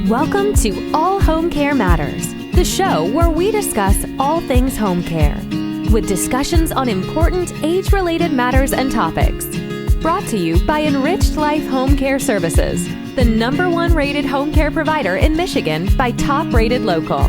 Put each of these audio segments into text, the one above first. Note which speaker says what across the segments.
Speaker 1: Welcome to All Home Care Matters, the show where we discuss all things home care, with discussions on important age-related matters and topics. Brought to you by Enriched Life Home Care Services, the #1 rated home care provider in Michigan by Top Rated Local.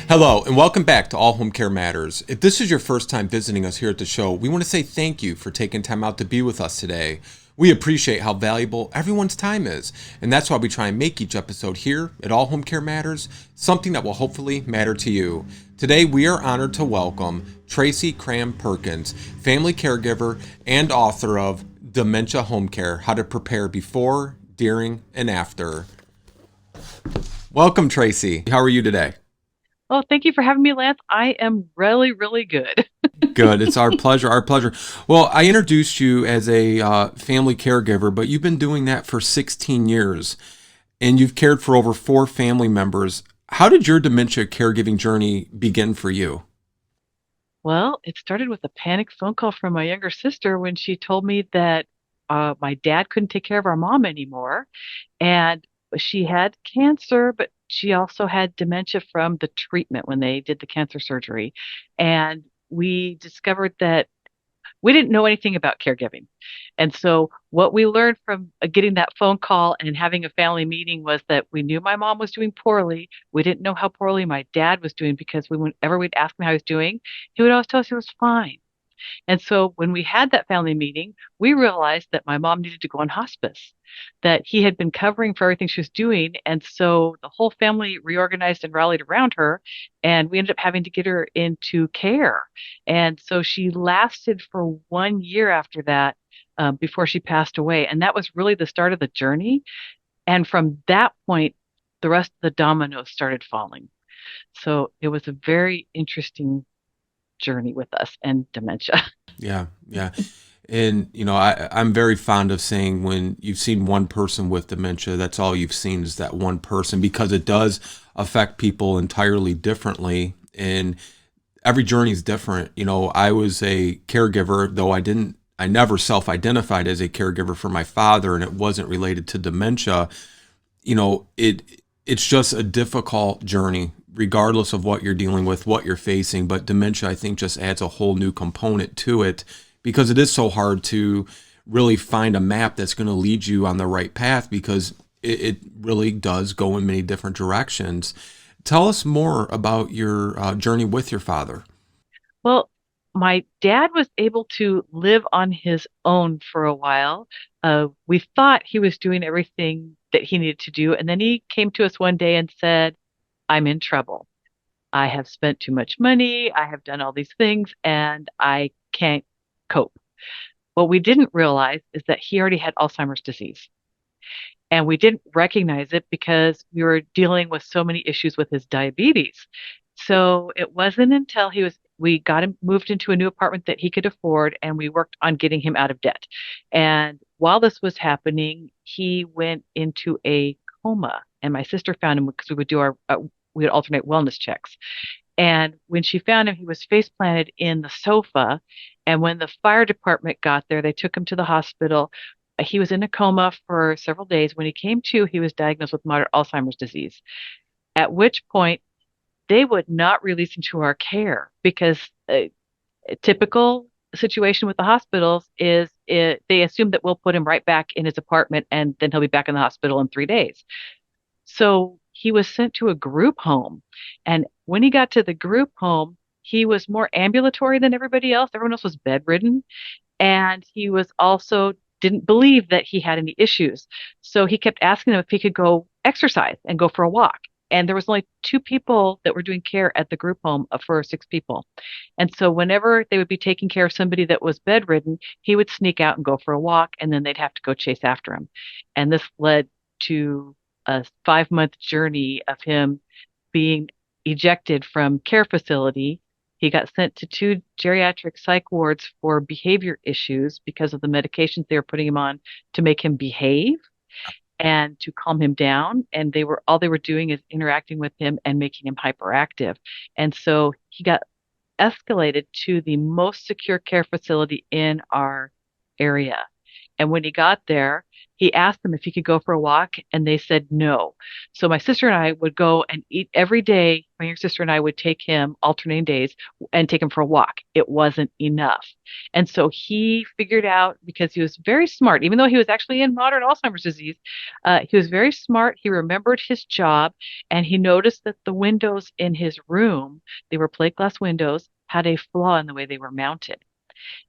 Speaker 2: Hello, and welcome back to All Home Care Matters. If this is your first time visiting us here at the show, we want to say thank you for taking time out to be with us today. We appreciate how valuable everyone's time is, and that's why we try and make each episode here at All Home Care Matters something that will hopefully matter to you. Today, we are honored to welcome Tracy Cram Perkins, family caregiver and author of Dementia Home Care, How to Prepare Before, During, and After. Welcome, Tracy. How are you today?
Speaker 3: Oh, thank you for having me, Lance. I am really, really good.
Speaker 2: Good. It's our pleasure. Our pleasure. Well, I introduced you as a family caregiver, but you've been doing that for 16 years, and you've cared for over 4 family members. How did your dementia caregiving journey begin for you?
Speaker 3: Well, it started with a panic phone call from my younger sister when she told me that my dad couldn't take care of our mom anymore. And she had cancer, but she also had dementia from the treatment when they did the cancer surgery. And we discovered that we didn't know anything about caregiving. And so what we learned from getting that phone call and having a family meeting was that we knew my mom was doing poorly. We didn't know how poorly my dad was doing because whenever we'd ask him how he was doing, he would always tell us he was fine. And so when we had that family meeting, we realized that my mom needed to go on hospice, that he had been covering for everything she was doing. And so the whole family reorganized and rallied around her, and we ended up having to get her into care. And so she lasted for 1 year after that, before she passed away. And that was really the start of the journey. And from that point, the rest of the dominoes started falling. So it was a very interesting journey with us and dementia.
Speaker 2: Yeah, yeah. And, I'm very fond of saying when you've seen one person with dementia, that's all you've seen is that one person, because it does affect people entirely differently. And every journey is different. I was a caregiver, though I never self-identified as a caregiver for my father, and it wasn't related to dementia. It's just a difficult journey, regardless of what you're dealing with, what you're facing. But dementia, I think, just adds a whole new component to it because it is so hard to really find a map that's going to lead you on the right path because it really does go in many different directions. Tell us more about your journey with your father.
Speaker 3: Well, my dad was able to live on his own for a while. We thought he was doing everything that he needed to do. And then he came to us one day and said, I'm in trouble. I have spent too much money. I have done all these things and I can't cope. What we didn't realize is that he already had Alzheimer's disease. And we didn't recognize it because we were dealing with so many issues with his diabetes. So it wasn't until we got him moved into a new apartment that he could afford, and we worked on getting him out of debt. And while this was happening, he went into a coma, and my sister found him because we would do we would alternate wellness checks. And when she found him, he was face planted in the sofa. And when the fire department got there, they took him to the hospital. He was in a coma for several days. When he came to, he was diagnosed with moderate Alzheimer's disease, at which point they would not release him to our care because a typical situation with the hospitals is they assume that we'll put him right back in his apartment and then he'll be back in the hospital in 3 days. So he was sent to a group home. And when he got to the group home, he was more ambulatory than everybody else. Everyone else was bedridden. And he was also didn't believe that he had any issues. So he kept asking them if he could go exercise and go for a walk. And there was only 2 people that were doing care at the group home for 6 people. And so whenever they would be taking care of somebody that was bedridden, he would sneak out and go for a walk, and then they'd have to go chase after him. And this led to a 5-month journey of him being ejected from care facility. He got sent to 2 geriatric psych wards for behavior issues because of the medications they were putting him on to make him behave and to calm him down. And all they were doing is interacting with him and making him hyperactive. And so he got escalated to the most secure care facility in our area. And when he got there, he asked them if he could go for a walk, and they said no. So my sister and I would go and eat every day. My younger sister and I would take him alternating days and take him for a walk. It wasn't enough. And so he figured out, because he was very smart, even though he was actually in moderate Alzheimer's disease, he was very smart. He remembered his job, and he noticed that the windows in his room, they were plate glass windows, had a flaw in the way they were mounted.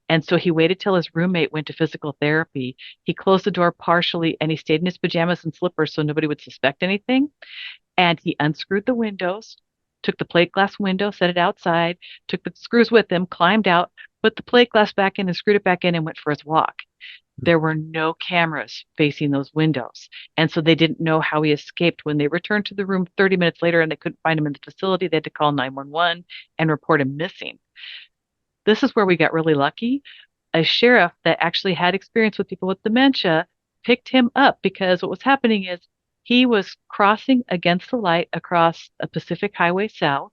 Speaker 3: And so he waited till his roommate went to physical therapy. He closed the door partially and he stayed in his pajamas and slippers so nobody would suspect anything. And he unscrewed the windows, took the plate glass window, set it outside, took the screws with him, climbed out, put the plate glass back in and screwed it back in and went for his walk. There were no cameras facing those windows. And so they didn't know how he escaped. When they returned to the room 30 minutes later and they couldn't find him in the facility, they had to call 911 and report him missing. This is where we got really lucky. A sheriff that actually had experience with people with dementia picked him up, because what was happening is he was crossing against the light across a Pacific Highway South.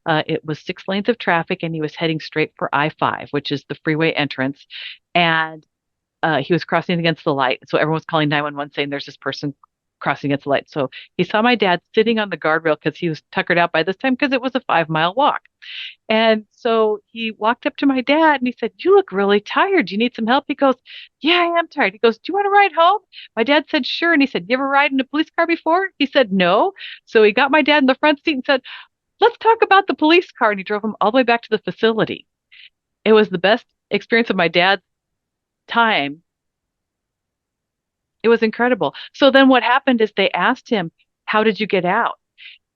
Speaker 3: It was 6 lanes of traffic, and he was heading straight for I-5, which is the freeway entrance. And he was crossing against the light. So everyone was calling 911 saying there's this person crossing against the light. So he saw my dad sitting on the guardrail because he was tuckered out by this time because it was a 5-mile walk. And so he walked up to my dad and he said, "You look really tired. Do you need some help?" He goes, "Yeah, I am tired." He goes, "Do you want to ride home?" My dad said, "Sure." And he said, "You ever ride in a police car before?" He said, "No." So he got my dad in the front seat and said, "Let's talk about the police car." And he drove him all the way back to the facility. It was the best experience of my dad's time. It was incredible. So then what happened is they asked him, "How did you get out?"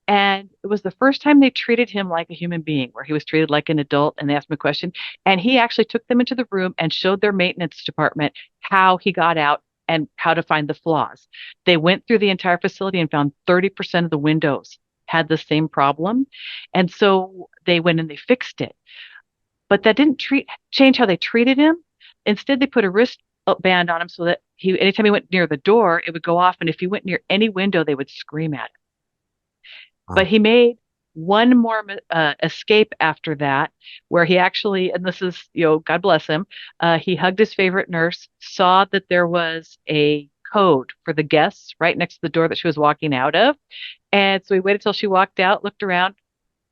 Speaker 3: And it was the first time they treated him like a human being, where he was treated like an adult, and they asked him a question. And he actually took them into the room and showed their maintenance department how he got out and how to find the flaws. They went through the entire facility and found 30% of the windows had the same problem. And so they went and they fixed it. But that didn't change how they treated him. Instead, they put a wristband on him so that anytime he went near the door, it would go off. And if he went near any window, they would scream at him. But he made one more escape after that, where he actually, and this is, God bless him, he hugged his favorite nurse, saw that there was a code for the guests right next to the door that she was walking out of. And so he waited till she walked out, looked around,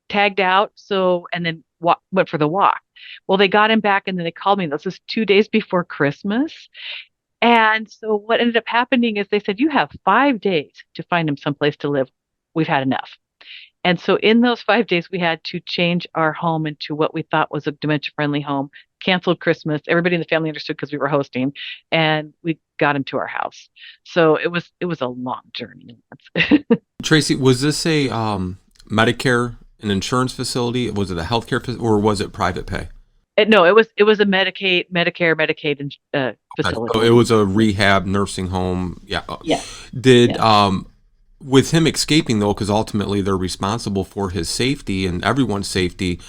Speaker 3: tagged out, and then went for the walk. Well, they got him back, and then they called me. This was 2 days before Christmas. And so what ended up happening is they said, "You have 5 days to find him someplace to live. We've had enough." And so in those 5 days, we had to change our home into what we thought was a dementia-friendly home, canceled Christmas. Everybody in the family understood because we were hosting, and we got him to our house. So it was a long journey.
Speaker 2: Tracy, was this a Medicare, an insurance facility? Was it a healthcare facility, or was it private pay?
Speaker 3: No, it was a Medicare, Medicaid facility.
Speaker 2: So it was a rehab nursing home. Yeah.
Speaker 3: Yeah.
Speaker 2: Did with him escaping, though, because ultimately they're responsible for his safety and everyone's safety,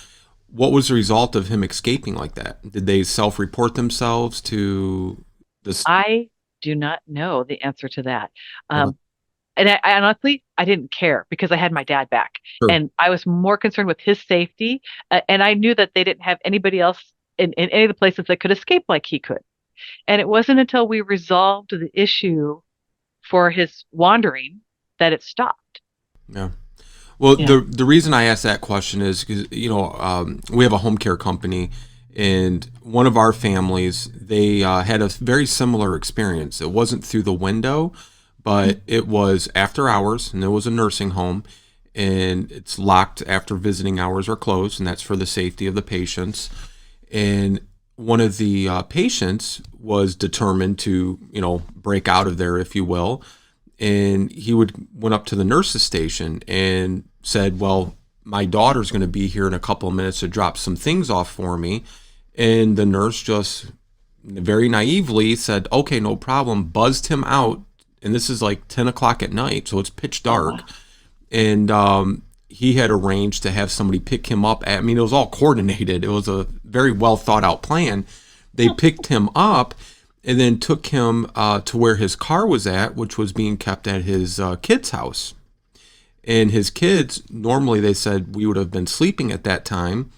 Speaker 2: what was the result of him escaping like that? Did they self-report themselves to this?
Speaker 3: I do not know the answer to that. And I honestly, I didn't care because I had my dad back.
Speaker 2: Sure.
Speaker 3: And I was more concerned with his safety. And I knew that they didn't have anybody else in any of the places that could escape like he could. And it wasn't until we resolved the issue for his wandering that it stopped.
Speaker 2: Yeah. Well, the reason I asked that question is because, we have a home care company, and one of our families, they had a very similar experience. It wasn't through the window, but it was after hours, and there was a nursing home, and it's locked after visiting hours are closed, and that's for the safety of the patients. And one of the patients was determined to, break out of there, if you will. And he went up to the nurse's station and said, "Well, my daughter's going to be here in a couple of minutes to drop some things off for me." And the nurse just very naively said, "Okay, no problem," buzzed him out. And this is like 10 o'clock at night, so it's pitch dark. And he had arranged to have somebody pick him up. It was all coordinated. It was a very well thought out plan. They picked him up and then took him to where his car was at, which was being kept at his kid's house. And his kids, normally they said we would have been sleeping at that time,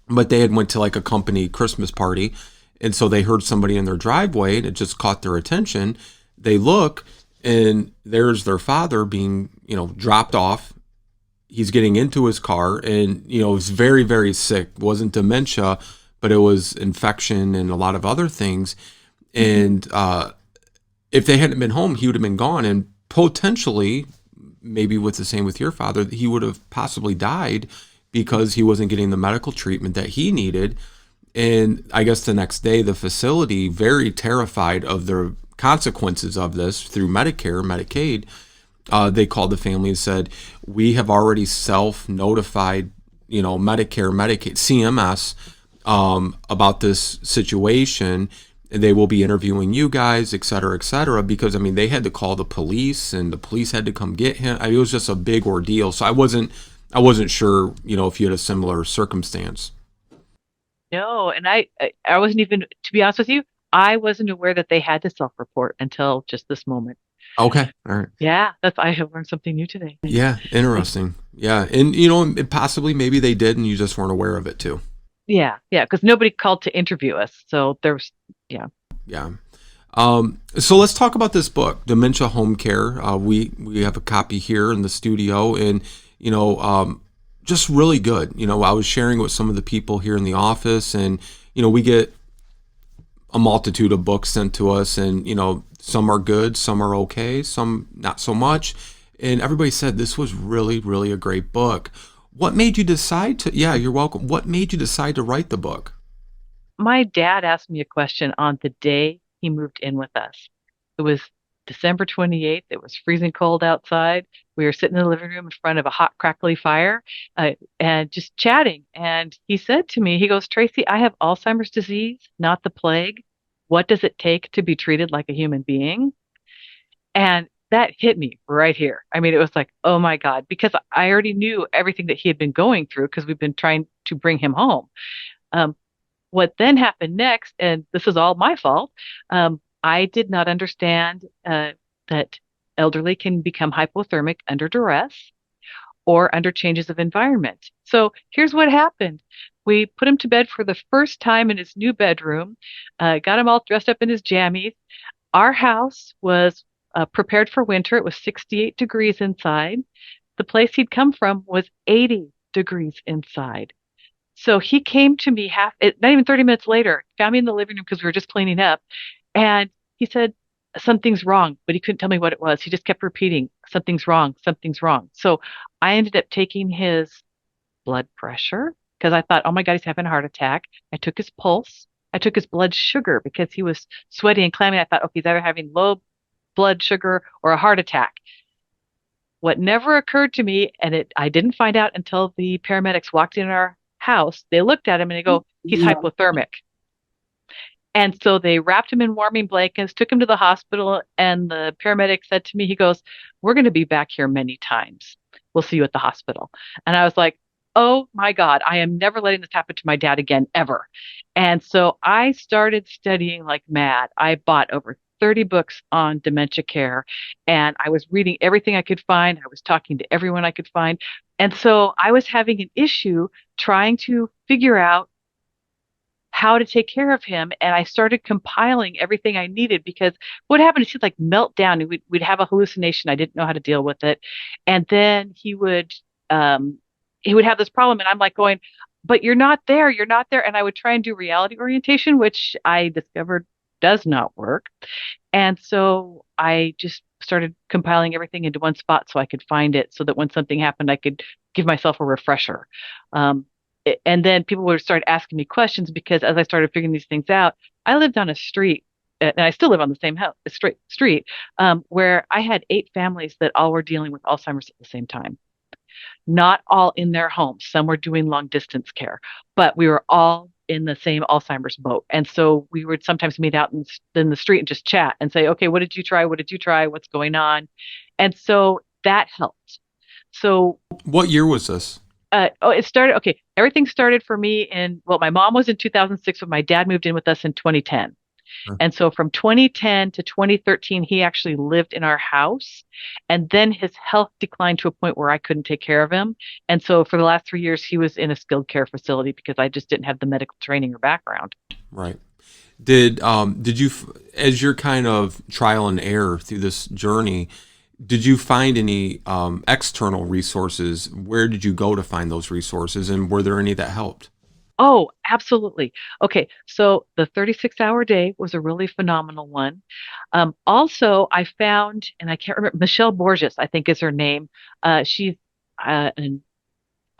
Speaker 2: but they had went to like a company Christmas party, And so they heard somebody in their driveway and it just caught their attention. They look and there's their father being, dropped off. He's getting into his car and, he's very, very sick. It wasn't dementia, but it was infection and a lot of other things. And if they hadn't been home, he would have been gone. And potentially, maybe with the same with your father, he would have possibly died because he wasn't getting the medical treatment that he needed. And I guess the next day, the facility, very terrified of the consequences of this through Medicare, Medicaid, they called the family and said, we have already self-notified, Medicare, Medicaid, CMS, about this situation. And they will be interviewing you guys, et cetera, because, they had to call the police and the police had to come get him. It was just a big ordeal. So I wasn't sure, if you had a similar circumstance.
Speaker 3: No, and I wasn't even, to be honest with you, I wasn't aware that they had to self-report until just this moment.
Speaker 2: Okay. All right.
Speaker 3: Yeah, I have learned something new today.
Speaker 2: Yeah. Interesting. Yeah. And, possibly maybe they did and you just weren't aware of it too.
Speaker 3: Yeah. Because nobody called to interview us. So there's, yeah.
Speaker 2: Yeah. So let's talk about this book, Dementia Home Care. We have a copy here in the studio and, just really good. I was sharing with some of the people here in the office and, we get a multitude of books sent to us and, some are good, some are okay, some not so much. And everybody said this was really, really a great book. What made you decide to, yeah, you're welcome. What made you decide to write the book?
Speaker 3: My dad asked me a question on the day he moved in with us. It was December 28th. It was freezing cold outside. We were sitting in the living room in front of a hot, crackly fire and just chatting. And he said to me, he goes, Tracy, I have Alzheimer's disease, not the plague. What does it take to be treated like a human being? And that hit me right here. It was like, oh my God, because I already knew everything that he had been going through because we've been trying to bring him home. What then happened next, and this is all my fault, I did not understand that elderly can become hypothermic under duress or under changes of environment. So here's what happened. We put him to bed for the first time in his new bedroom, got him all dressed up in his jammies. Our house was prepared for winter. It was 68 degrees inside. The place he'd come from was 80 degrees inside. So he came to me not even 30 minutes later, found me in the living room because we were just cleaning up. And he said, something's wrong, but he couldn't tell me what it was. He just kept repeating, something's wrong, something's wrong. So I ended up taking his blood pressure because I thought, oh my God, he's having a heart attack. I took his pulse. I took his blood sugar because he was sweaty and clammy. I thought, okay, he's either having low blood sugar or a heart attack. What never occurred to me, and I didn't find out until the paramedics walked in our house, they looked at him and they go, he's hypothermic. And so they wrapped him in warming blankets, took him to the hospital, and the paramedic said to me, he goes, we're going to be back here many times. We'll see you at the hospital. And I was like, oh my God, I am never letting this happen to my dad again, ever. And so I started studying like mad. I bought over 30 books on dementia care, and I was reading everything I could find. I was talking to everyone I could find. And so I was having an issue trying to figure out how to take care of him. And I started compiling everything I needed because what happened is he'd like melt down and we'd have a hallucination. I didn't know how to deal with it. And then he would have this problem. And I'm like going, but you're not there. You're not there. And I would try and do reality orientation, which I discovered does not work. And so I just started compiling everything into one spot so I could find it so that when something happened, I could give myself a refresher. And then people would start asking me questions because as I started figuring these things out, I lived on a street, and I still live on the same street, where I had 8 families that all were dealing with Alzheimer's at the same time. Not all in their homes. Some were doing long distance care, but we were all in the same Alzheimer's boat. And so we would sometimes meet out in the street and just chat and say, okay, what did you try? What did you try? What's going on? And so that helped. So
Speaker 2: what year was this?
Speaker 3: Everything started for me my mom was in 2006, but my dad moved in with us in 2010. Sure. And so from 2010 to 2013, he actually lived in our house. And then his health declined to a point where I couldn't take care of him. And so for the last 3 years, he was in a skilled care facility because I just didn't have the medical training or background.
Speaker 2: Right. Did you, as your kind of trial and error through this journey, did you find any external resources? Where did you go to find those resources, and were there any that helped?
Speaker 3: Oh, absolutely. Okay, so the 36-hour day was a really phenomenal one. Also, I found, and I can't remember, Michelle Borges, I think is her name. She's an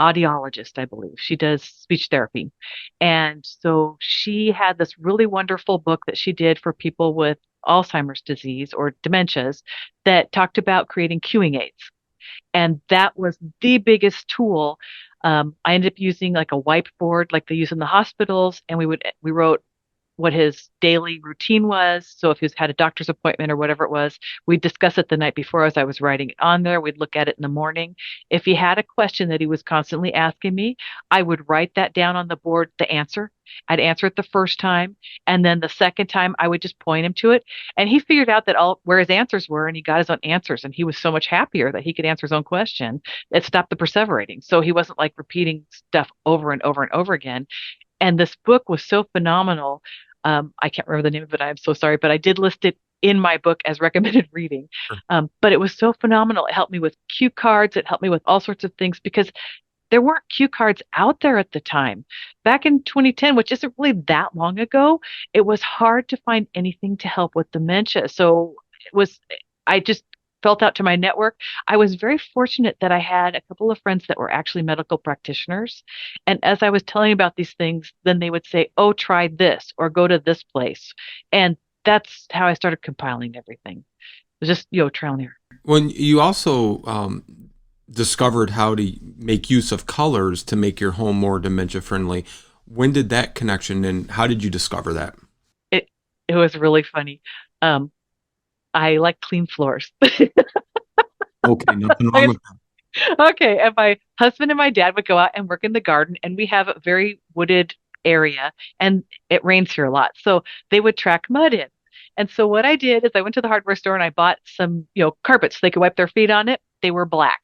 Speaker 3: audiologist, I believe. She does speech therapy. And so she had this really wonderful book that she did for people with Alzheimer's disease or dementias that talked about creating cueing aids. And that was the biggest tool. I ended up using like a whiteboard like they use in the hospitals, and we wrote what his daily routine was. So if he's had a doctor's appointment or whatever it was, we'd discuss it the night before as I was writing it on there. We'd look at it in the morning. If he had a question that he was constantly asking me, I would write that down on the board, the answer. I'd answer it the first time. And then the second time I would just point him to it. And he figured out that all where his answers were and he got his own answers. And he was so much happier that he could answer his own question. It stopped the perseverating. So he wasn't like repeating stuff over and over and over again. And this book was so phenomenal. I can't remember the name of it. I'm so sorry, but I did list it in my book as recommended reading.
Speaker 2: Sure.
Speaker 3: But it was so phenomenal. It helped me with cue cards. It helped me with all sorts of things because there weren't cue cards out there at the time. Back in 2010, which isn't really that long ago, it was hard to find anything to help with dementia. So I just felt out to my network. I was very fortunate that I had a couple of friends that were actually medical practitioners. And as I was telling about these things, then they would say, oh, try this or go to this place. And that's how I started compiling everything. It was just, trial and error.
Speaker 2: When you also discovered how to make use of colors to make your home more dementia friendly, when did that connection and how did you discover that?
Speaker 3: It was really funny. I like clean floors.
Speaker 2: Okay, nothing wrong with
Speaker 3: Okay, and my husband and my dad would go out and work in the garden, and we have a very wooded area, and it rains here a lot. So they would track mud in. And so what I did is I went to the hardware store and I bought some, carpets so they could wipe their feet on it. They were black.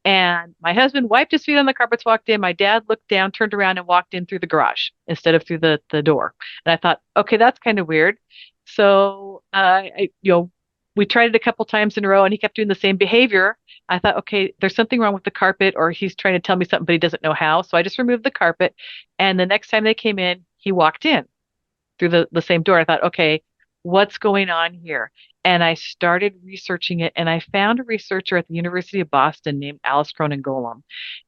Speaker 3: And my husband wiped his feet on the carpets, walked in. My dad looked down, turned around, and walked in through the garage instead of through the door. And I thought, okay, that's kind of weird. So, we tried it a couple times in a row, and he kept doing the same behavior. I thought, okay, there's something wrong with the carpet, or he's trying to tell me something, but he doesn't know how. So I just removed the carpet. And the next time they came in, he walked in through the same door. I thought, okay, what's going on here? And I started researching it, and I found a researcher at the University of Boston named Alice Cronin Golem.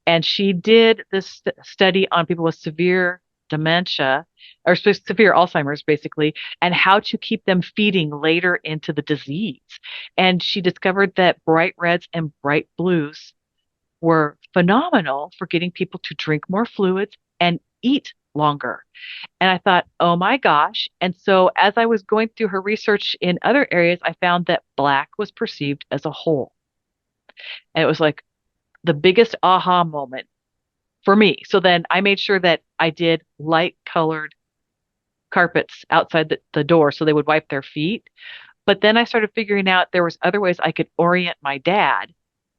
Speaker 3: And she did this study on people with severe dementia or severe Alzheimer's, basically, and how to keep them feeding later into the disease. And she discovered that bright reds and bright blues were phenomenal for getting people to drink more fluids and eat longer. And I thought, oh my gosh. And so as I was going through her research in other areas, I found that black was perceived as a whole. And it was like the biggest aha moment for me. So then I made sure that I did light colored carpets outside the door so they would wipe their feet. But then I started figuring out there was other ways I could orient my dad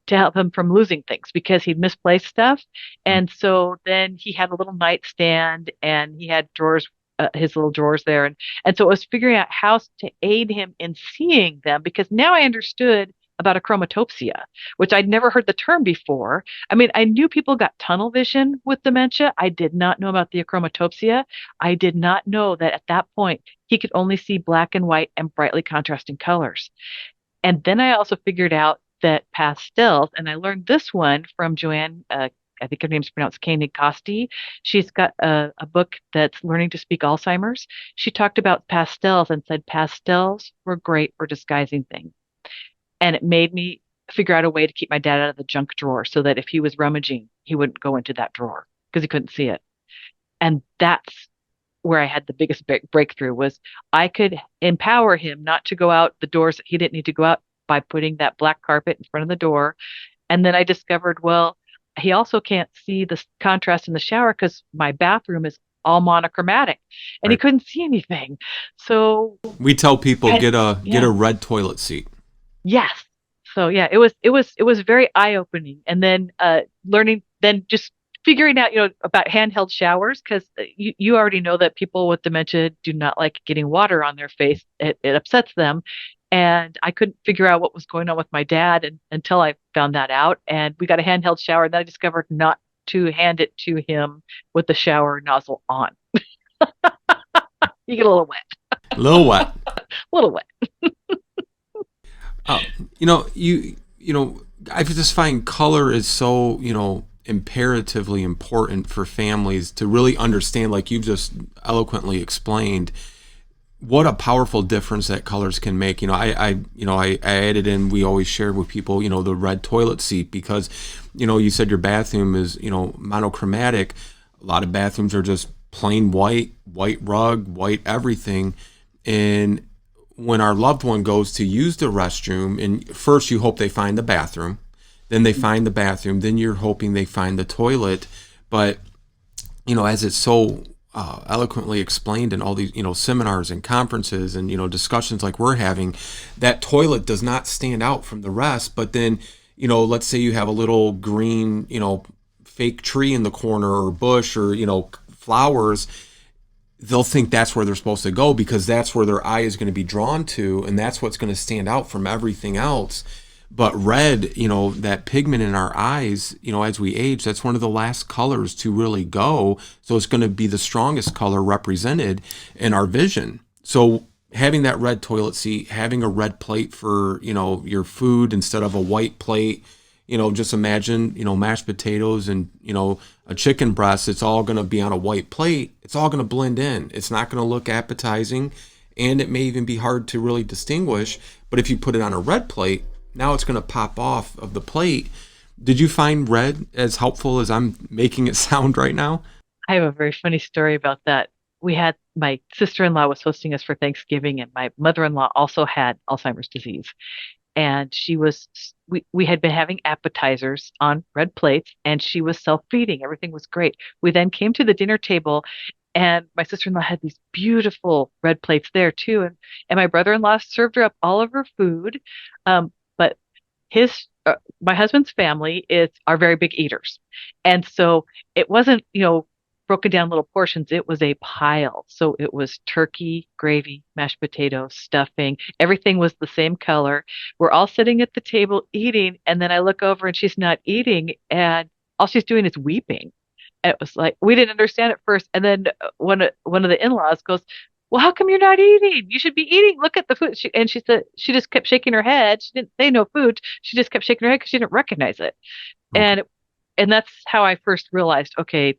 Speaker 3: to help him from losing things because he'd misplaced stuff. And so then he had a little nightstand and he had drawers, his little drawers there. And so it was figuring out how to aid him in seeing them because now I understood about achromatopsia, which I'd never heard the term before. I mean, I knew people got tunnel vision with dementia. I did not know about the achromatopsia. I did not know that at that point he could only see black and white and brightly contrasting colors. And then I also figured out that pastels, and I learned this one from Joanne, I think her name's pronounced Koenig Costi. She's got a book that's learning to speak Alzheimer's. She talked about pastels and said pastels were great for disguising things. And it made me figure out a way to keep my dad out of the junk drawer so that if he was rummaging, he wouldn't go into that drawer because he couldn't see it. And that's where I had the biggest breakthrough was I could empower him not to go out the doors that he didn't need to go out by putting that black carpet in front of the door. And then I discovered, well, he also can't see the contrast in the shower because my bathroom is all monochromatic and he couldn't see anything. So
Speaker 2: We tell people get a red toilet seat.
Speaker 3: yes. So yeah, it was very eye-opening. And then learning then just figuring out, about handheld showers, because you already know that people with dementia do not like getting water on their face. It upsets them. And I couldn't figure out what was going on with my dad until I found that out. And we got a handheld shower. And then I discovered not to hand it to him with the shower nozzle on. You get a little wet.
Speaker 2: A little wet.
Speaker 3: A little wet.
Speaker 2: Uh, I just find color is so, imperatively important for families to really understand, like you've just eloquently explained, what a powerful difference that colors can make. I added in, we always shared with people, the red toilet seat, because, you said your bathroom is, monochromatic. A lot of bathrooms are just plain white rug, white everything. And when our loved one goes to use the restroom, and first you hope they find the bathroom, then they find the bathroom, then you're hoping they find the toilet. But, as it's so eloquently explained in all these, seminars and conferences and, discussions like we're having, that toilet does not stand out from the rest. But then, let's say you have a little green, fake tree in the corner, or bush, or, flowers. They'll think that's where they're supposed to go, because that's where their eye is going to be drawn to, and that's what's going to stand out from everything else. But red, that pigment in our eyes, as we age, that's one of the last colors to really go. So it's going to be the strongest color represented in our vision. So having that red toilet seat, having a red plate for, your food instead of a white plate, just imagine, mashed potatoes and, a chicken breast, it's all going to be on a white plate. It's all going to blend in. It's not going to look appetizing, and it may even be hard to really distinguish. But if you put it on a red plate, now it's going to pop off of the plate. Did you find red as helpful as I'm making it sound right now?
Speaker 3: I have a very funny story about that. My sister-in-law was hosting us for Thanksgiving, and my mother-in-law also had Alzheimer's disease. And we had been having appetizers on red plates, and she was self-feeding. Everything was great. We then came to the dinner table, and my sister-in-law had these beautiful red plates there too. And my brother-in-law served her up all of her food. But my husband's family are very big eaters. And so it wasn't, broken down little portions. It was a pile. So it was turkey, gravy, mashed potatoes, stuffing. Everything was the same color. We're all sitting at the table eating. And then I look over and she's not eating. And all she's doing is weeping. And it was like, we didn't understand at first. And then one of the in-laws goes, "Well, how come you're not eating? You should be eating. Look at the food." And she said she just kept shaking her head. She didn't say no food. She just kept shaking her head because she didn't recognize it.
Speaker 2: Okay.
Speaker 3: And that's how I first realized, okay,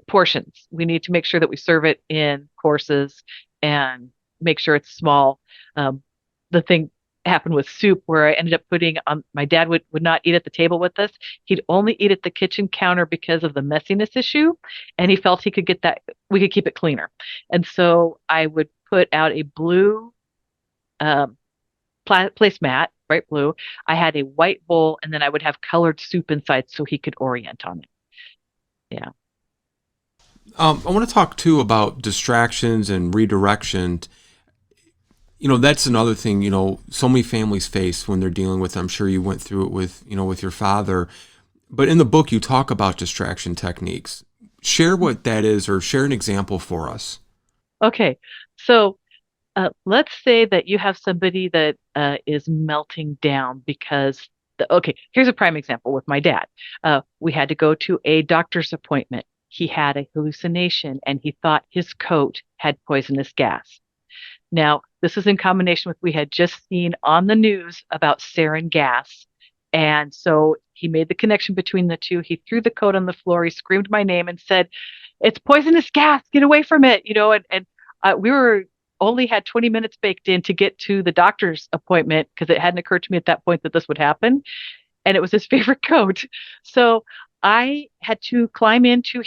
Speaker 3: portions. We need to make sure that we serve it in courses and make sure it's small. The thing happened with soup where I ended up putting my dad would not eat at the table with us. He'd only eat at the kitchen counter because of the messiness issue. And he felt he could we could keep it cleaner. And so I would put out a blue placemat, bright blue. I had a white bowl, and then I would have colored soup inside so he could orient on it. Yeah.
Speaker 2: I want to talk too about distractions and redirection. That's another thing, so many families face when they're dealing with, I'm sure you went through it with, with your father, but in the book you talk about distraction techniques. Share what that is, or share an example for us.
Speaker 3: Okay. So let's say that you have somebody that is melting down because here's a prime example with my dad. We had to go to a doctor's appointment. He had a hallucination and he thought his coat had poisonous gas. Now, this is in combination with, we had just seen on the news about sarin gas. And so he made the connection between the two. He threw the coat on the floor. He screamed my name and said, "It's poisonous gas. Get away from it." And we only had 20 minutes baked in to get to the doctor's appointment because it hadn't occurred to me at that point that this would happen. And it was his favorite coat. So I had to climb into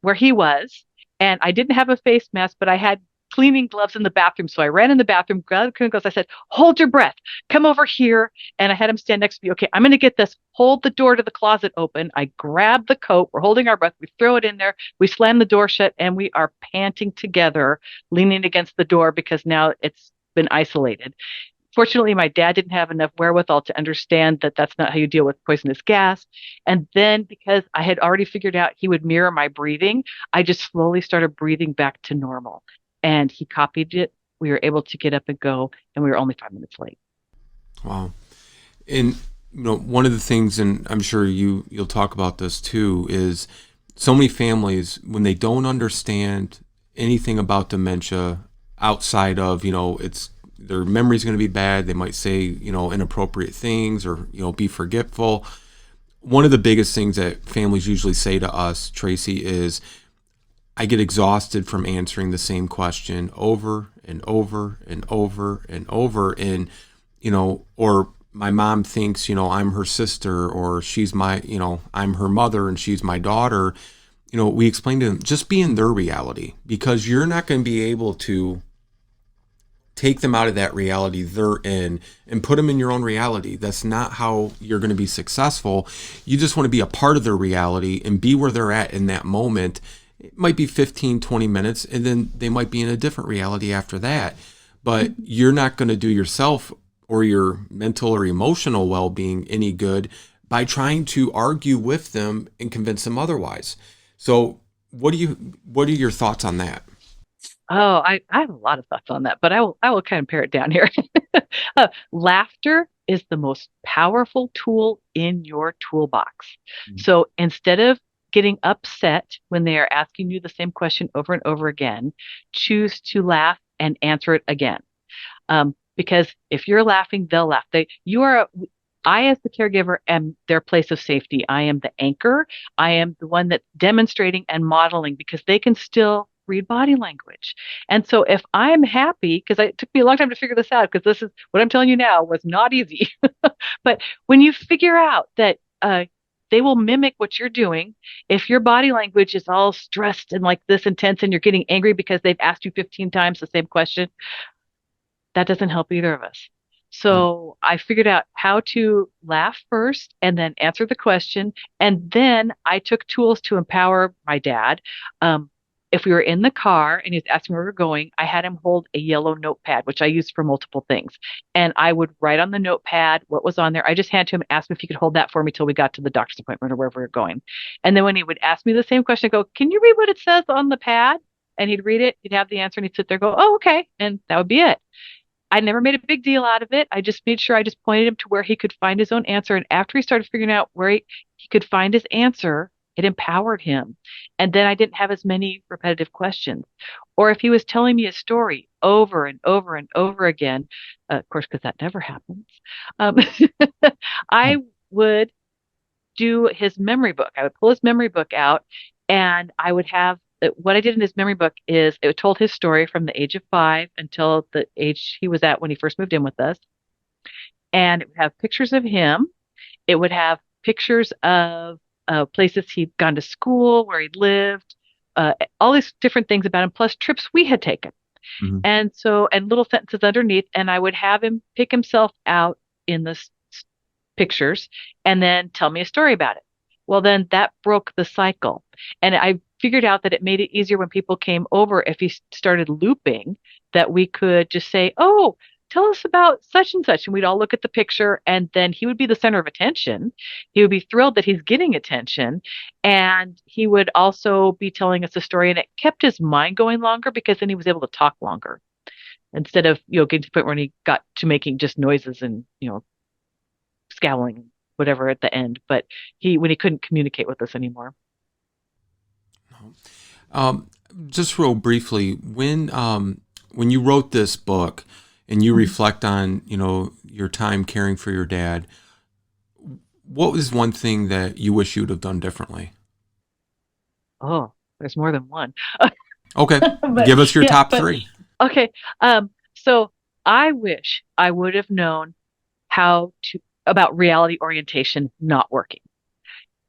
Speaker 3: where he was, and I didn't have a face mask, but I had cleaning gloves in the bathroom. So I ran in the bathroom, grabbed the cleaning gloves. I said, "Hold your breath. Come over here." And I had him stand next to me. "Okay, I'm going to get this. Hold the door to the closet open." I grab the coat. We're holding our breath. We throw it in there. We slam the door shut, and we are panting together, leaning against the door because now it's been isolated. Fortunately, my dad didn't have enough wherewithal to understand that that's not how you deal with poisonous gas. And then because I had already figured out he would mirror my breathing, I just slowly started breathing back to normal. And he copied it. We were able to get up and go, and we were only 5 minutes late.
Speaker 2: Wow. And one of the things, and I'm sure you'll talk about this too, is so many families, when they don't understand anything about dementia outside of, it's their memory's going to be bad. They might say, inappropriate things or, be forgetful. One of the biggest things that families usually say to us, Tracy, is I get exhausted from answering the same question over and over and over and over. And, or my mom thinks, I'm her sister, or she's my, I'm her mother and she's my daughter. We explain to them, just be in their reality, because you're not going to be able to take them out of that reality they're in and put them in your own reality. That's not how you're going to be successful. You just want to be a part of their reality and be where they're at in that moment. It might be 15, 20 minutes, and then they might be in a different reality after that. But you're not going to do yourself or your mental or emotional well-being any good by trying to argue with them and convince them otherwise. So what are your thoughts on that?
Speaker 3: Oh, I have a lot of thoughts on that, but I will kind of pare it down here. Laughter is the most powerful tool in your toolbox. So instead of getting upset when they are asking you the same question over and over again, choose to laugh and answer it again. Because if you're laughing, they'll laugh. I, as the caregiver, am their place of safety. I am the anchor. I am the one that's demonstrating and modeling, because they can still read body language. And so if I'm happy, because it took me a long time to figure this out, because this is what I'm telling you now was not easy. But when you figure out that they will mimic what you're doing, if your body language is all stressed and like this intense and you're getting angry because they've asked you 15 times the same question, that doesn't help either of us. So I figured out how to laugh first and then answer the question. And then I took tools to empower my dad. If we were in the car and he was asking where we were going, I had him hold a yellow notepad, which I used for multiple things. And I would write on the notepad what was on there. I just handed to him and asked him if he could hold that for me till we got to the doctor's appointment or wherever we were going. And then when he would ask me the same question, I'd go, can you read what it says on the pad? And he'd read it, he'd have the answer, and he'd sit there and go, oh, okay. And that would be it. I never made a big deal out of it. I just made sure I just pointed him to where he could find his own answer. And after he started figuring out where he could find his answer, it empowered him. And then I didn't have as many repetitive questions. Or if he was telling me a story over and over and over again, of course, because that never happens, I would do his memory book. I would pull his memory book out, and I would have what I did in his memory book is it told his story from the age of 5 until the age he was at when he first moved in with us. And it would have pictures of him. It would have pictures of places he'd gone to school, where he'd lived, all these different things about him, plus trips we had taken. Mm-hmm. And little sentences underneath. And I would have him pick himself out in the pictures and then tell me a story about it. Well, then that broke the cycle. And I figured out that it made it easier when people came over, if he started looping, that we could just say, oh, tell us about such and such. And we'd all look at the picture, and then he would be the center of attention. He would be thrilled that he's getting attention. And he would also be telling us a story, and it kept his mind going longer, because then he was able to talk longer instead of, getting to the point where he got to making just noises and, scowling, whatever at the end. But when he couldn't communicate with us anymore.
Speaker 2: Just real briefly, when you wrote this book and you reflect on, your time caring for your dad, what was one thing that you wish you'd have done differently?
Speaker 3: Oh, there's more than one.
Speaker 2: Okay. Give us your top 3.
Speaker 3: Okay. So I wish I would have known about reality orientation not working.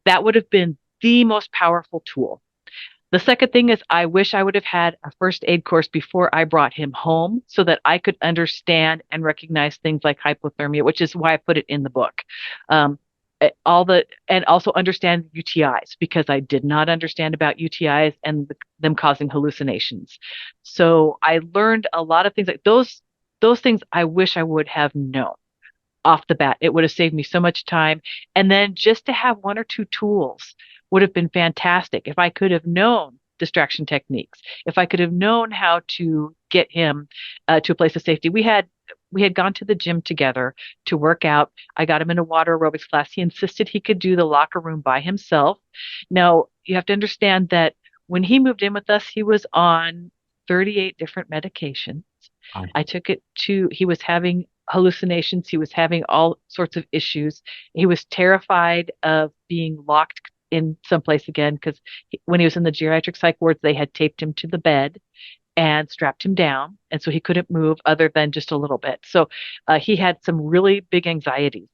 Speaker 3: That would have been the most powerful tool. The second thing is, I wish I would have had a first aid course before I brought him home, so that I could understand and recognize things like hypothermia, which is why I put it in the book. And also understand UTIs, because I did not understand about UTIs and them causing hallucinations. So I learned a lot of things like those those things I wish I would have known off the bat. It would have saved me so much time. And then just to have one or two tools would have been fantastic. If I could have known distraction techniques, if I could have known how to get him to a place of safety. We had gone to the gym together to work out. I got him in a water aerobics class. He insisted he could do the locker room by himself. Now, you have to understand that when he moved in with us, he was on 38 different medications.
Speaker 2: Wow.
Speaker 3: He was having hallucinations. He was having all sorts of issues. He was terrified of being locked in someplace again because when he was in the geriatric psych wards, they had taped him to the bed and strapped him down. And so he couldn't move other than just a little bit. So he had some really big anxieties.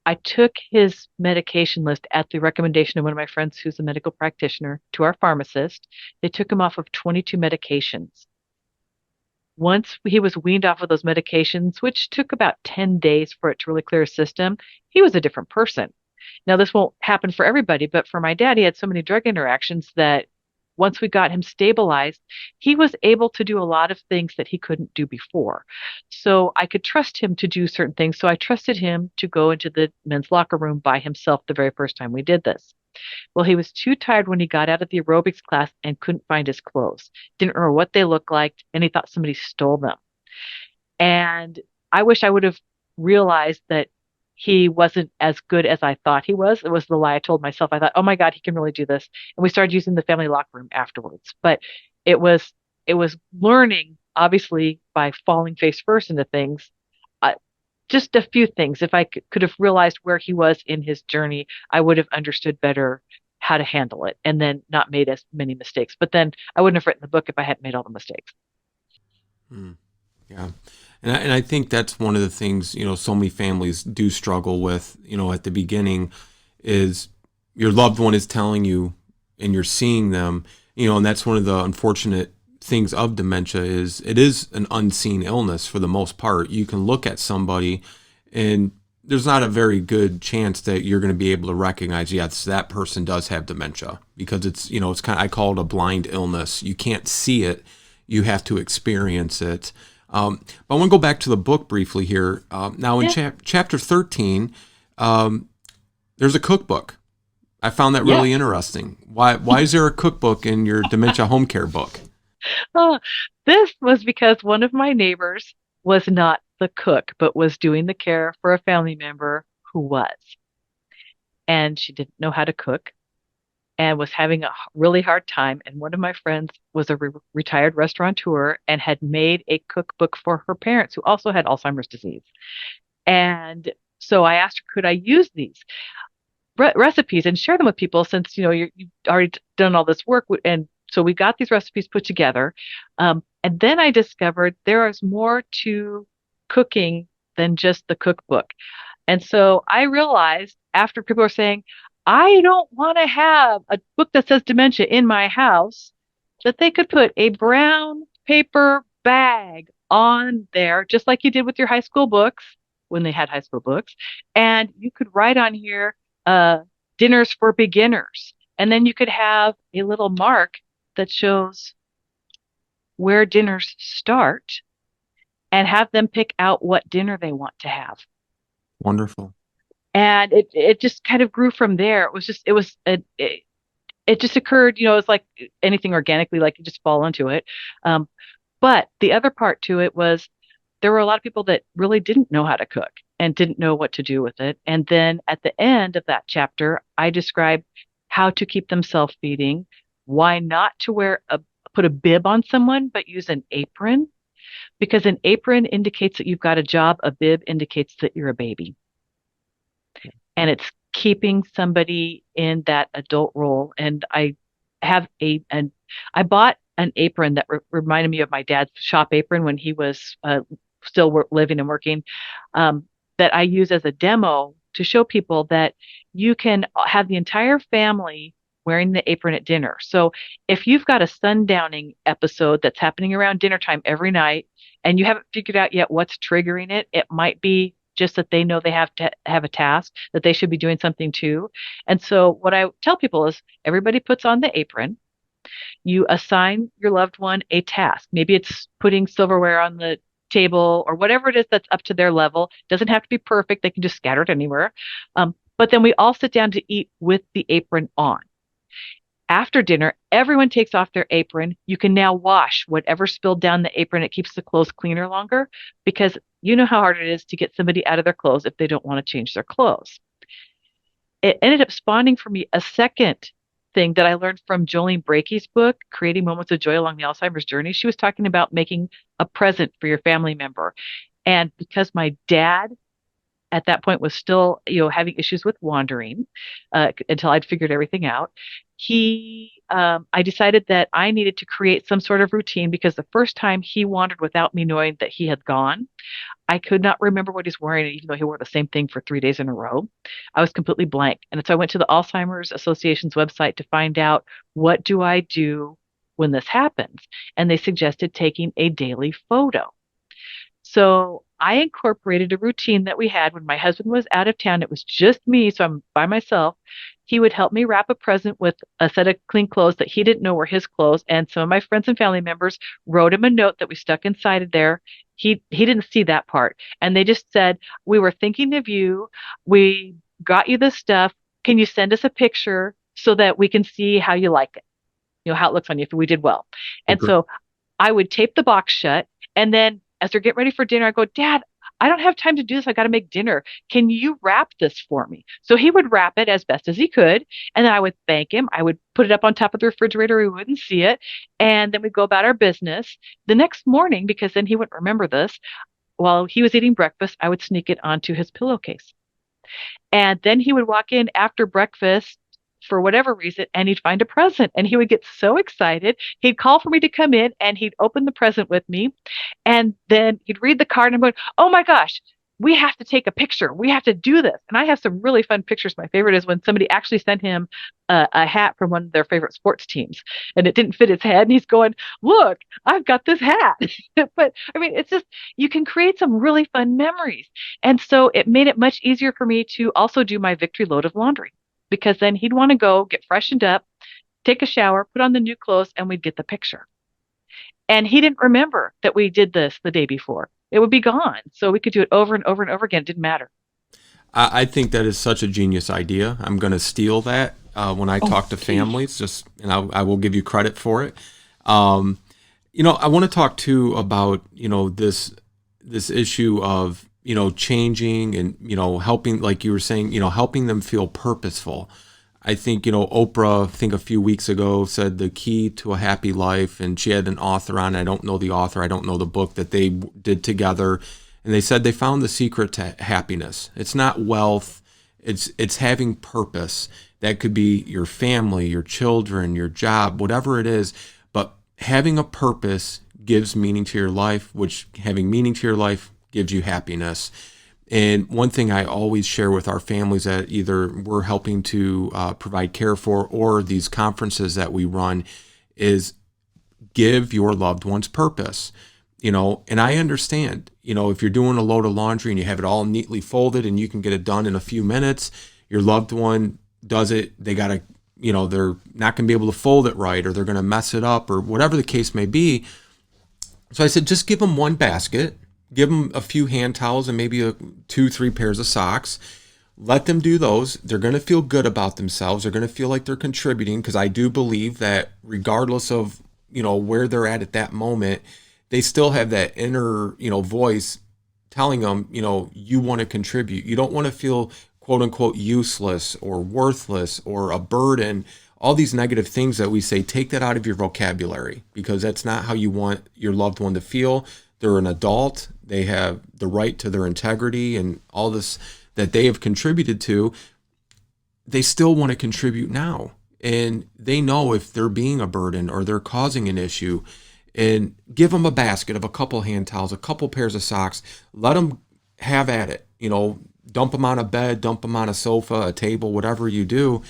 Speaker 3: I took his medication list at the recommendation of one of my friends who's a medical practitioner to our pharmacist. They took him off of 22 medications. Once he was weaned off of those medications, which took about 10 days for it to really clear his system, he was a different person. Now, this won't happen for everybody, but for my dad, he had so many drug interactions that once we got him stabilized, he was able to do a lot of things that he couldn't do before. So I could trust him to do certain things. So I trusted him to go into the men's locker room by himself the very first time we did this. Well, he was too tired when he got out of the aerobics class and couldn't find his clothes, didn't remember what they looked like, and he thought somebody stole them. And I wish I would have realized that he wasn't as good as I thought he was. It was the lie I told myself. I thought, oh my God, he can really do this. And we started using the family locker room afterwards. But it was learning, obviously, by falling face first into things. Just a few things. If I could have realized where he was in his journey, I would have understood better how to handle it and then not made as many mistakes. But then I wouldn't have written the book if I hadn't made all the mistakes.
Speaker 2: Yeah. And I think that's one of the things, so many families do struggle with, at the beginning is your loved one is telling you and you're seeing them, and that's one of the unfortunate things of dementia is it is an unseen illness for the most part. You can look at somebody and there's not a very good chance that you're going to be able to recognize, yes, that person does have dementia because it's kind of, I call it a blind illness. You can't see it. You have to experience it. But I want to go back to the book briefly here. Now in chapter 13, there's a cookbook. I found that really interesting. Why is there a cookbook in your Dementia Home Care book?
Speaker 3: This was because one of my neighbors was not the cook, but was doing the care for a family member who was. And she didn't know how to cook and was having a really hard time. And one of my friends was a retired restaurateur and had made a cookbook for her parents who also had Alzheimer's disease. And so I asked her, could I use these recipes and share them with people since, you've already done all this work. And so we got these recipes put together. And then I discovered there is more to cooking than just the cookbook. And so I realized after people were saying, I don't want to have a book that says dementia in my house, that they could put a brown paper bag on there, just like you did with your high school books when they had high school books. And you could write on here, dinners for beginners. And then you could have a little mark that shows where dinners start and have them pick out what dinner they want to have.
Speaker 2: Wonderful.
Speaker 3: And it just kind of grew from there. It just occurred, it's like anything organically, like you just fall into it. But the other part to it was there were a lot of people that really didn't know how to cook and didn't know what to do with it. And then at the end of that chapter, I described how to keep them self-feeding, why not to put a bib on someone, but use an apron, because an apron indicates that you've got a job. A bib indicates that you're a baby. And it's keeping somebody in that adult role. And I have I bought an apron that reminded me of my dad's shop apron when he was still living and working, that I use as a demo to show people that you can have the entire family wearing the apron at dinner. So if you've got a sundowning episode that's happening around dinner time every night and you haven't figured out yet what's triggering it, it might be just that they know they have to have a task, that they should be doing something too. And so what I tell people is everybody puts on the apron. You assign your loved one a task. Maybe it's putting silverware on the table or whatever it is that's up to their level. Doesn't have to be perfect. They can just scatter it anywhere. But then we all sit down to eat with the apron on. After dinner, everyone takes off their apron. You can now wash whatever spilled down the apron. It keeps the clothes cleaner longer because you know how hard it is to get somebody out of their clothes if they don't want to change their clothes. It ended up spawning for me a second thing that I learned from Jolene Breakey's book, Creating Moments of Joy Along the Alzheimer's Journey. She was talking about making a present for your family member. And because my dad at that point was still, having issues with wandering until I'd figured everything out. I decided that I needed to create some sort of routine because the first time he wandered without me knowing that he had gone, I could not remember what he's wearing, even though he wore the same thing for 3 days in a row. I was completely blank. And so I went to the Alzheimer's Association's website to find out, what do I do when this happens? And they suggested taking a daily photo. So I incorporated a routine that we had when my husband was out of town. It was just me, so I'm by myself. He would help me wrap a present with a set of clean clothes that he didn't know were his clothes. And some of my friends and family members wrote him a note that we stuck inside of there. He didn't see that part. And they just said, we were thinking of you. We got you this stuff. Can you send us a picture so that we can see how you like it? How it looks on you if we did well. And so I would tape the box shut. And then as they're getting ready for dinner, I go, Dad, I don't have time to do this. I got to make dinner. Can you wrap this for me? So he would wrap it as best as he could. And then I would thank him. I would put it up on top of the refrigerator. We wouldn't see it. And then we'd go about our business. The next morning, because then he wouldn't remember this, while he was eating breakfast, I would sneak it onto his pillowcase. And then he would walk in after breakfast for whatever reason, and he'd find a present and he would get so excited. He'd call for me to come in and he'd open the present with me. And then he'd read the card and I'm going, oh my gosh, we have to take a picture. We have to do this. And I have some really fun pictures. My favorite is when somebody actually sent him a hat from one of their favorite sports teams and it didn't fit his head. And he's going, look, I've got this hat. But I mean, it's just, you can create some really fun memories. And so it made it much easier for me to also do my victory load of laundry, because then he'd want to go get freshened up, take a shower, put on the new clothes, and we'd get the picture. And he didn't remember that we did this the day before. It would be gone. So we could do it over and over and over again. It didn't matter.
Speaker 2: I think that is such a genius idea. I'm going to steal that when I talk to families, and I will give you credit for it. I want to talk too about, this issue of, changing and, helping, like you were saying, helping them feel purposeful. I think, Oprah, a few weeks ago said the key to a happy life, and she had an author on. I don't know the author. I don't know the book that they did together. And they said they found the secret to happiness. It's not wealth. It's having purpose. That could be your family, your children, your job, whatever it is. But having a purpose gives meaning to your life, which having meaning to your life gives you happiness. And one thing I always share with our families that either we're helping to provide care for or these conferences that we run is give your loved ones purpose. And I understand, if you're doing a load of laundry and you have it all neatly folded and you can get it done in a few minutes, your loved one does it, they got to, they're not going to be able to fold it right, or they're going to mess it up, or whatever the case may be. So I said, just give them one basket. Give them a few hand towels and maybe 2-3 pairs of socks. Let them do those. They're going to feel good about themselves. They're going to feel like they're contributing, because I do believe that regardless of, where they're at that moment, they still have that inner, voice telling them, you want to contribute. You don't want to feel quote unquote useless or worthless or a burden. All these negative things that we say, take that out of your vocabulary, because that's not how you want your loved one to feel. They're an adult. They have the right to their integrity and all this that they have contributed to. They still want to contribute now. And they know if they're being a burden or they're causing an issue. And give them a basket of a couple hand towels, a couple pairs of socks. Let them have at it. Dump them on a bed, dump them on a sofa, a table, whatever you do.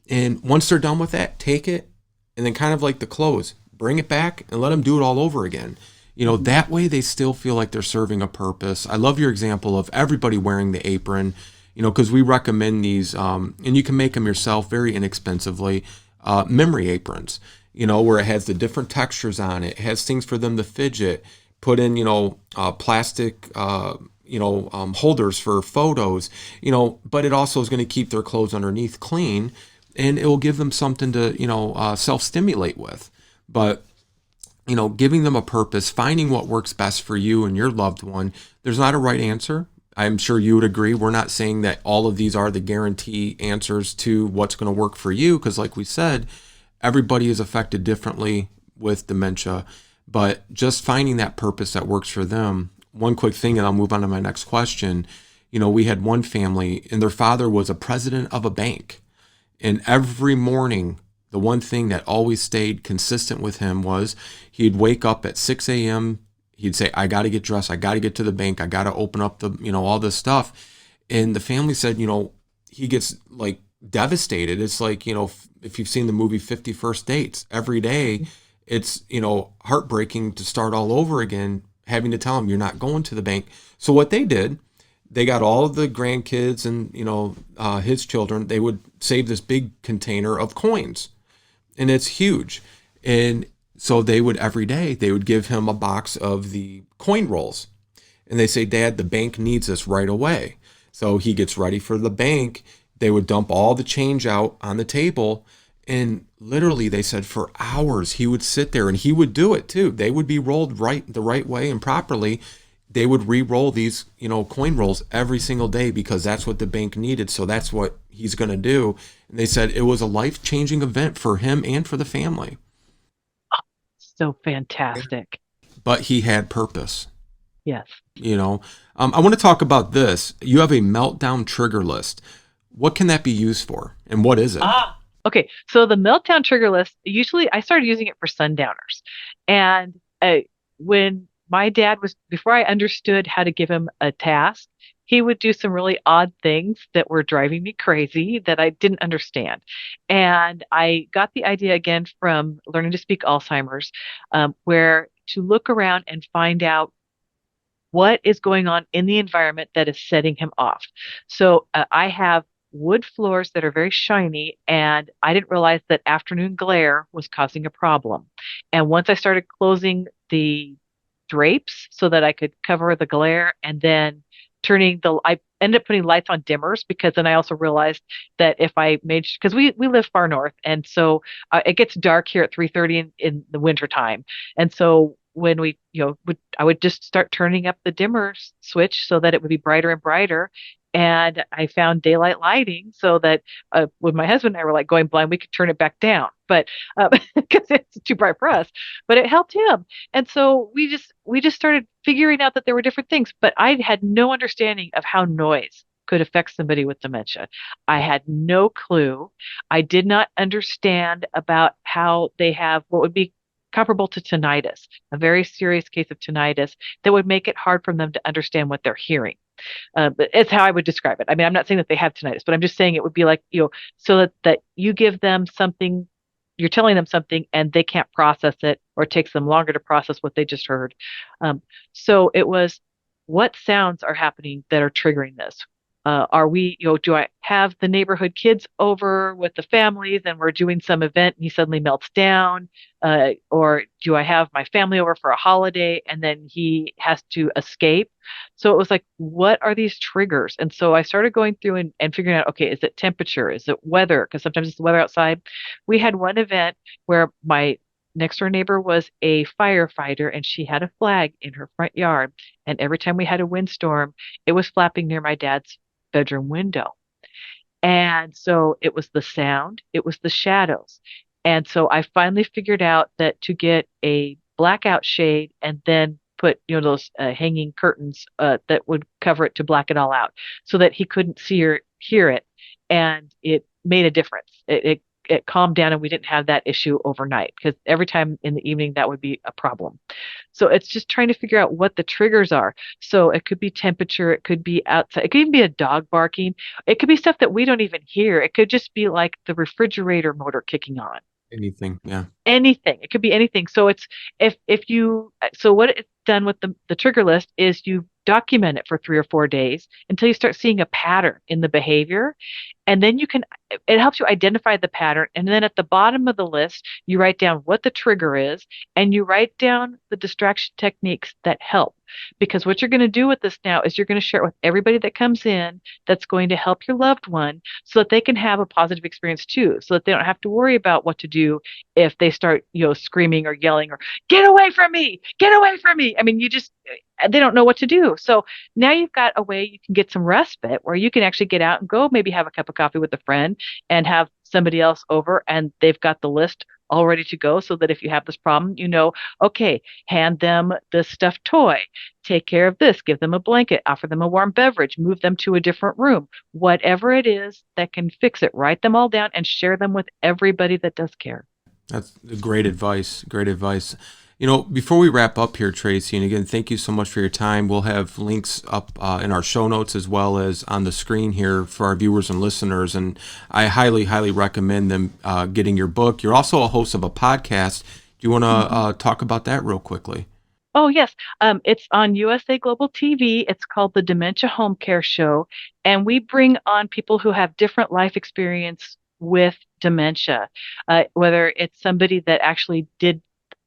Speaker 2: And once they're done with that, take it and then kind of like the clothes, bring it back and let them do it all over again. That way they still feel like they're serving a purpose. I love your example of everybody wearing the apron, because we recommend these, and you can make them yourself very inexpensively, memory aprons, where it has the different textures on it. It has things for them to fidget, put in, plastic, holders for photos, but it also is going to keep their clothes underneath clean, and it will give them something to, self-stimulate with. But, giving them a purpose, finding what works best for you and your loved one. There's not a right answer. I'm sure you would agree. We're not saying that all of these are the guarantee answers to what's going to work for you, because like we said, everybody is affected differently with dementia, but just finding that purpose that works for them. One quick thing, and I'll move on to my next question. We had one family, and their father was a president of a bank. And every morning, the one thing that always stayed consistent with him was he'd wake up at 6 a.m. He'd say, I got to get dressed. I got to get to the bank. I got to open up the, all this stuff. And the family said, he gets like devastated. It's like, if you've seen the movie 50 First Dates, every day it's, heartbreaking to start all over again, having to tell him you're not going to the bank. So what they did, they got all of the grandkids and, his children, they would save this big container of coins, and it's huge. And so they would, every day, they would give him a box of the coin rolls. And they say, Dad, the bank needs this right away. So he gets ready for the bank. They would dump all the change out on the table. And literally, they said for hours, he would sit there, and he would do it too. They would be rolled the right way and properly. They would re-roll these, coin rolls every single day because that's what the bank needed. So that's what he's going to do. And they said it was a life-changing event for him and for the family.
Speaker 3: So fantastic.
Speaker 2: But he had purpose.
Speaker 3: Yes.
Speaker 2: I want to talk about this. You have a Meltdown trigger list. What can that be used for, and what is it?
Speaker 3: Okay. So the Meltdown trigger list, usually I started using it for sundowners. And when my dad before I understood how to give him a task, he would do some really odd things that were driving me crazy that I didn't understand. And I got the idea again from learning to speak Alzheimer's, where to look around and find out what is going on in the environment that is setting him off. So I have wood floors that are very shiny, and I didn't realize that afternoon glare was causing a problem. And once I started closing the drapes so that I could cover the glare, and then I ended up putting lights on dimmers, because then I also realized that if I made, because we live far north, and so it gets dark here at 3:30 in the winter time. And so when I would just start turning up the dimmer switch so that it would be brighter and brighter. And I found daylight lighting so that when my husband and I were like going blind, we could turn it back down, but because it's too bright for us, but it helped him. And so we just started figuring out that there were different things, but I had no understanding of how noise could affect somebody with dementia. I had no clue. I did not understand about how they have what would be comparable to tinnitus, a very serious case of tinnitus that would make it hard for them to understand what they're hearing. But it's how I would describe it. I mean, I'm not saying that they have tinnitus, but I'm just saying it would be like, so that you give them something, you're telling them something, and they can't process it, or it takes them longer to process what they just heard. So it was, what sounds are happening that are triggering this? Do I have the neighborhood kids over with the families and we're doing some event and he suddenly melts down? Or do I have my family over for a holiday and then he has to escape? So it was like, what are these triggers? And so I started going through and figuring out, okay, is it temperature? Is it weather? Because sometimes it's the weather outside. We had one event where my next door neighbor was a firefighter, and she had a flag in her front yard. And every time we had a windstorm, it was flapping near my dad's bedroom window. And so it was the sound, it was the shadows. And so I finally figured out that to get a blackout shade and then put, those hanging curtains that would cover it to black it all out so that he couldn't see or hear it. And it made a difference. It calmed down, and we didn't have that issue overnight, because every time in the evening that would be a problem. So it's just trying to figure out what the triggers are. So it could be temperature, it could be outside, it could even be a dog barking, it could be stuff that we don't even hear. It could just be like the refrigerator motor kicking on.
Speaker 2: Anything, yeah.
Speaker 3: Anything. It could be anything. So it's so what it's done with the trigger list is you document it for 3 or 4 days until you start seeing a pattern in the behavior. And then it helps you identify the pattern. And then at the bottom of the list, you write down what the trigger is and you write down the distraction techniques that help. Because what you're going to do with this now is you're going to share it with everybody that comes in that's going to help your loved one so that they can have a positive experience too, so that they don't have to worry about what to do if they start, screaming or yelling or get away from me, get away from me. I mean, they don't know what to do. So now you've got a way you can get some respite where you can actually get out and go maybe have a cup of coffee with a friend and have somebody else over and they've got the list all ready to go so that if you have this problem, okay, hand them the stuffed toy, take care of this, give them a blanket, offer them a warm beverage, move them to a different room, whatever it is that can fix it, write them all down and share them with everybody that does care.
Speaker 2: That's great advice. Great advice. Before we wrap up here, Tracy, and again, thank you so much for your time. We'll have links up in our show notes as well as on the screen here for our viewers and listeners. And I highly, highly recommend them getting your book. You're also a host of a podcast. Do you want to talk about that real quickly?
Speaker 3: Oh, yes. It's on USA Global TV. It's called the Dementia Home Care Show. And we bring on people who have different life experience with dementia, whether it's somebody that actually did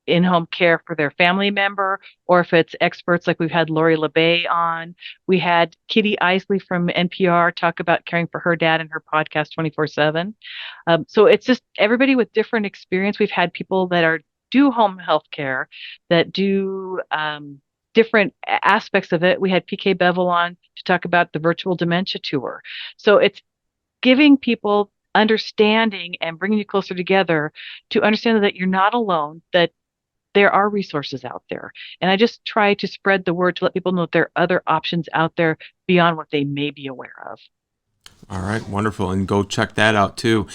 Speaker 3: in-home care for their family member, or if it's experts like we've had Lori LeBay on. We had Kitty Isley from NPR talk about caring for her dad in her podcast 24/7. So it's just everybody with different experience. We've had people that do home health care, that do different aspects of it. We had PK Bevel on to talk about the virtual dementia tour. So it's giving people understanding and bringing you closer together to understand that you're not alone, that there are resources out there. And I just try to spread the word to let people know that there are other options out there beyond what they may be aware of.
Speaker 2: All right, wonderful. And go check that out too.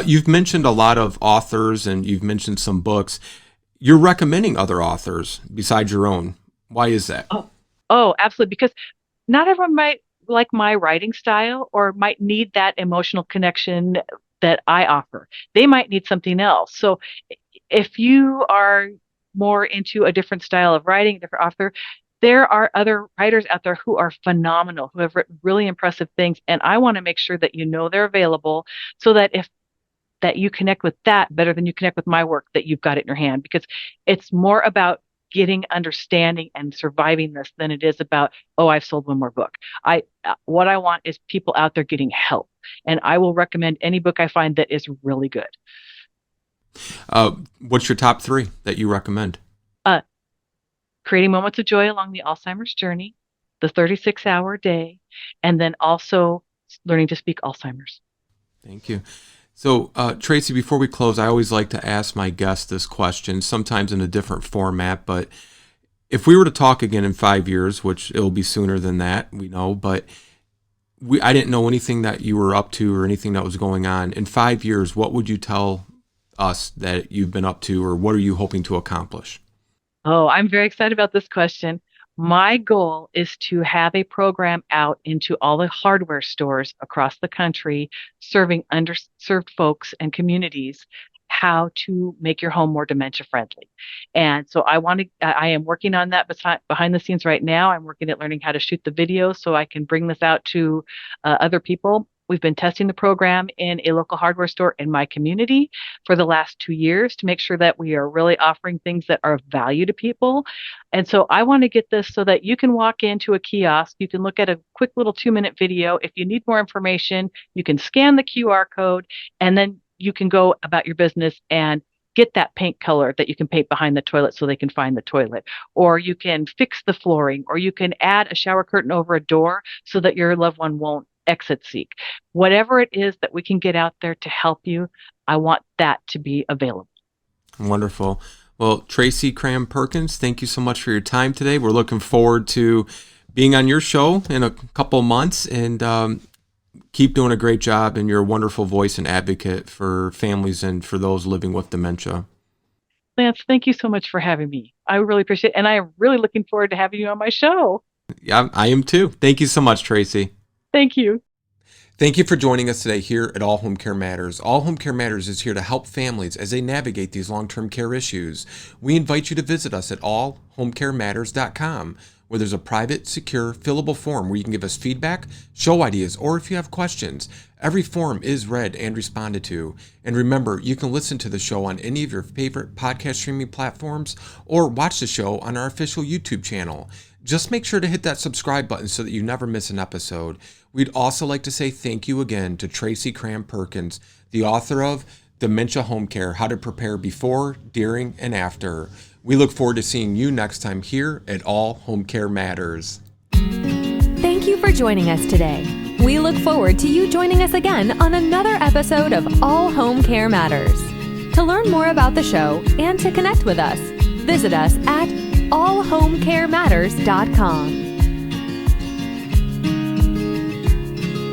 Speaker 2: You've mentioned a lot of authors and you've mentioned some books. You're recommending other authors besides your own. Why is that?
Speaker 3: Oh, absolutely. Because not everyone might like my writing style or might need that emotional connection that I offer. They might need something else. So if you are more into a different style of writing, a different author, there are other writers out there who are phenomenal, who have written really impressive things. And I want to make sure that they're available so that that you connect with that better than you connect with my work, that you've got it in your hand, because it's more about getting understanding and surviving this than it is about, I've sold one more book. What I want is people out there getting help. And I will recommend any book I find that is really good.
Speaker 2: What's your top 3 that you recommend?
Speaker 3: Creating Moments of Joy Along the Alzheimer's Journey, The 36-Hour Day, and then also Learning to Speak Alzheimer's.
Speaker 2: Thank you. So, Tracy, before we close, I always like to ask my guests this question, sometimes in a different format, but if we were to talk again in 5 years, which it'll be sooner than that, we know, but I didn't know anything that you were up to or anything that was going on. In 5 years, what would you tell us that you've been up to, or what are you hoping to accomplish?
Speaker 3: Oh, I'm very excited about this question. My goal is to have a program out into all the hardware stores across the country, serving underserved folks and communities how to make your home more dementia friendly. And so I am working on that behind the scenes right now. I'm working at learning how to shoot the video so I can bring this out to other people. We've been testing the program in a local hardware store in my community for the last 2 years to make sure that we are really offering things that are of value to people. And so I want to get this so that you can walk into a kiosk, you can look at a quick little 2-minute video. If you need more information, you can scan the QR code, and then you can go about your business and get that paint color that you can paint behind the toilet so they can find the toilet. Or you can fix the flooring, or you can add a shower curtain over a door so that your loved one won't exit seek. Whatever it is that we can get out there to help you, I want that to be available.
Speaker 2: Wonderful. Well, Tracy Cram Perkins, thank you so much for your time today. We're looking forward to being on your show in a couple months, and keep doing a great job, and you're a wonderful voice and advocate for families and for those living with dementia.
Speaker 3: Lance, thank you so much for having me. I really appreciate it, and I am really looking forward to having you on my show.
Speaker 2: Yeah, I am too. Thank you so much, Tracy.
Speaker 3: Thank you.
Speaker 2: Thank you for joining us today here at All Home Care Matters. All Home Care Matters is here to help families as they navigate these long-term care issues. We invite you to visit us at allhomecarematters.com, where there's a private, secure, fillable form where you can give us feedback, show ideas, or if you have questions. Every form is read and responded to. And remember, you can listen to the show on any of your favorite podcast streaming platforms or watch the show on our official YouTube channel. Just make sure to hit that subscribe button so that you never miss an episode. We'd also like to say thank you again to Tracy Cram Perkins, the author of Dementia Home Care, How to Prepare Before, During, and After. We look forward to seeing you next time here at All Home Care Matters.
Speaker 1: Thank you for joining us today. We look forward to you joining us again on another episode of All Home Care Matters. To learn more about the show and to connect with us, visit us at allhomecarematters.com.